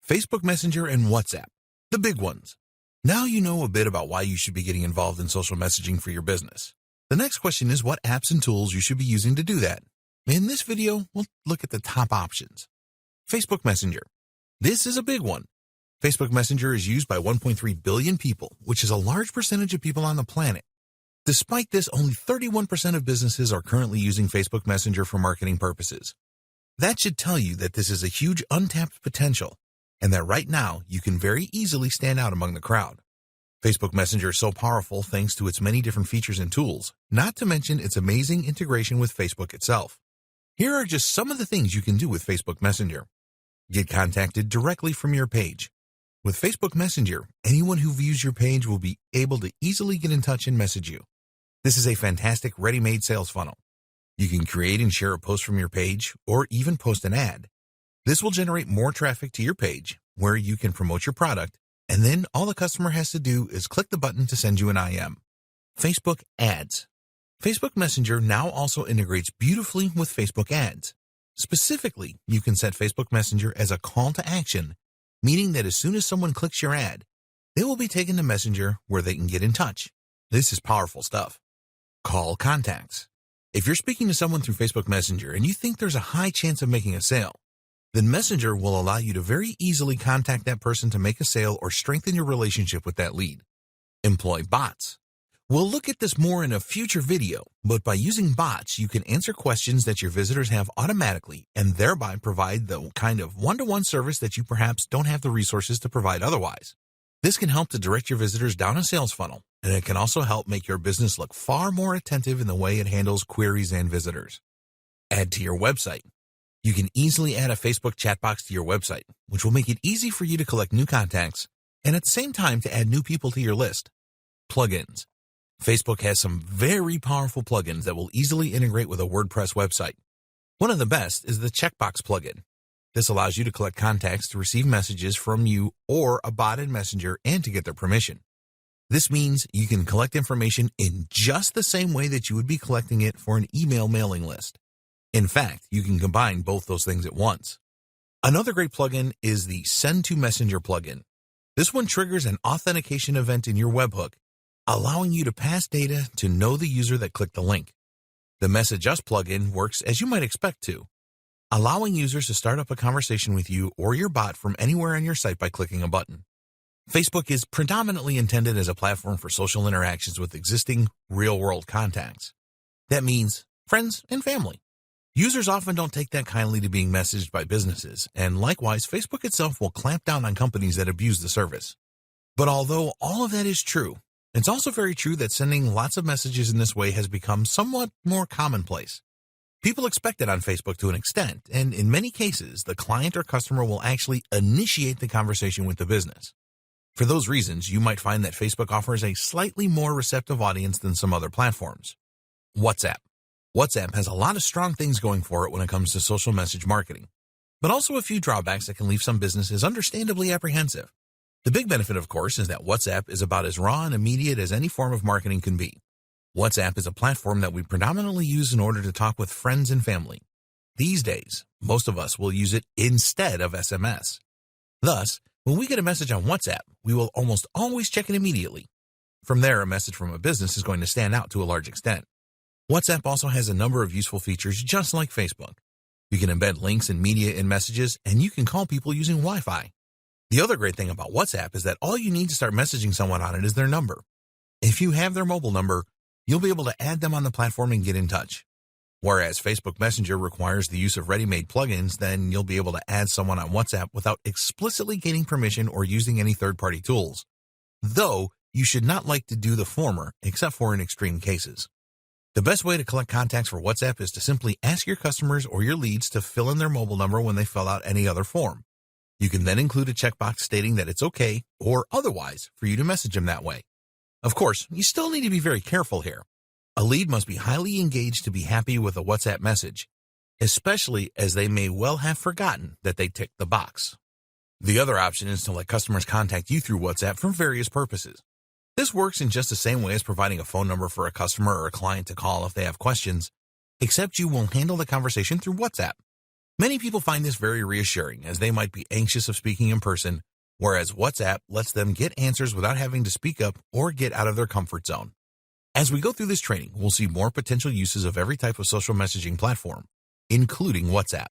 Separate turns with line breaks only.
Facebook Messenger and WhatsApp, the big ones. Now you know a bit about why you should be getting involved in social messaging for your business. The next question is what apps and tools you should be using to do that. In this video, we'll look at the top options. Facebook Messenger. This is a big one. Facebook Messenger is used by 1.3 billion people, which is a large percentage of people on the planet. Despite this, only 31% of businesses are currently using Facebook Messenger for marketing purposes. That should tell you that this is a huge untapped potential, and that right now you can very easily stand out among the crowd. Facebook Messenger is so powerful thanks to its many different features and tools, not to mention its amazing integration with Facebook itself. Here are just some of the things you can do with Facebook Messenger. Get contacted directly from your page. With Facebook Messenger, anyone who views your page will be able to easily get in touch and message you. This is a fantastic ready-made sales funnel. You can create and share a post from your page, or even post an ad. This will generate more traffic to your page, where you can promote your product, and then all the customer has to do is click the button to send you an IM. Facebook Ads. Facebook Messenger now also integrates beautifully with Facebook Ads. Specifically, you can set Facebook Messenger as a call to action, meaning that as soon as someone clicks your ad, they will be taken to Messenger where they can get in touch. This is powerful stuff. Call contacts. If you're speaking to someone through Facebook Messenger and you think there's a high chance of making a sale, then Messenger will allow you to very easily contact that person to make a sale or strengthen your relationship with that lead. Employ bots. We'll look at this more in a future video, but by using bots, you can answer questions that your visitors have automatically and thereby provide the kind of one-to-one service that you perhaps don't have the resources to provide otherwise. This can help to direct your visitors down a sales funnel, and it can also help make your business look far more attentive in the way it handles queries and visitors. Add to your website. You can easily add a Facebook chat box to your website, which will make it easy for you to collect new contacts and at the same time to add new people to your list. Plugins. Facebook has some very powerful plugins that will easily integrate with a WordPress website. One of the best is the checkbox plugin. This allows you to collect contacts to receive messages from you or a bot in Messenger and to get their permission. This means you can collect information in just the same way that you would be collecting it for an email mailing list. In fact, you can combine both those things at once. Another great plugin is the Send to Messenger plugin. This one triggers an authentication event in your webhook, allowing you to pass data to know the user that clicked the link. The Message Us plugin works as you might expect to, allowing users to start up a conversation with you or your bot from anywhere on your site by clicking a button. Facebook is predominantly intended as a platform for social interactions with existing real-world contacts. That means friends and family. Users often don't take that kindly to being messaged by businesses, and likewise, Facebook itself will clamp down on companies that abuse the service. But although all of that is true, it's also very true that sending lots of messages in this way has become somewhat more commonplace. People expect it on Facebook to an extent, and in many cases, the client or customer will actually initiate the conversation with the business. For those reasons, you might find that Facebook offers a slightly more receptive audience than some other platforms. WhatsApp. WhatsApp has a lot of strong things going for it when it comes to social message marketing, but also a few drawbacks that can leave some businesses understandably apprehensive. The big benefit, of course, is that WhatsApp is about as raw and immediate as any form of marketing can be. WhatsApp is a platform that we predominantly use in order to talk with friends and family. These days, most of us will use it instead of SMS. Thus, when we get a message on WhatsApp, we will almost always check it immediately. From there, a message from a business is going to stand out to a large extent. WhatsApp also has a number of useful features just like Facebook. You can embed links and media in messages, and you can call people using Wi-Fi. The other great thing about WhatsApp is that all you need to start messaging someone on it is their number. If you have their mobile number, you'll be able to add them on the platform and get in touch. Whereas Facebook Messenger requires the use of ready-made plugins, then you'll be able to add someone on WhatsApp without explicitly gaining permission or using any third-party tools. Though, you should not like to do the former, except for in extreme cases. The best way to collect contacts for WhatsApp is to simply ask your customers or your leads to fill in their mobile number when they fill out any other form. You can then include a checkbox stating that it's okay, or otherwise, for you to message them that way. Of course, you still need to be very careful here. A lead must be highly engaged to be happy with a WhatsApp message, especially as they may well have forgotten that they ticked the box. The other option is to let customers contact you through WhatsApp for various purposes. This works in just the same way as providing a phone number for a customer or a client to call if they have questions, except you will handle the conversation through WhatsApp. Many people find this very reassuring, as they might be anxious of speaking in person, whereas WhatsApp lets them get answers without having to speak up or get out of their comfort zone. As we go through this training, we'll see more potential uses of every type of social messaging platform, including WhatsApp.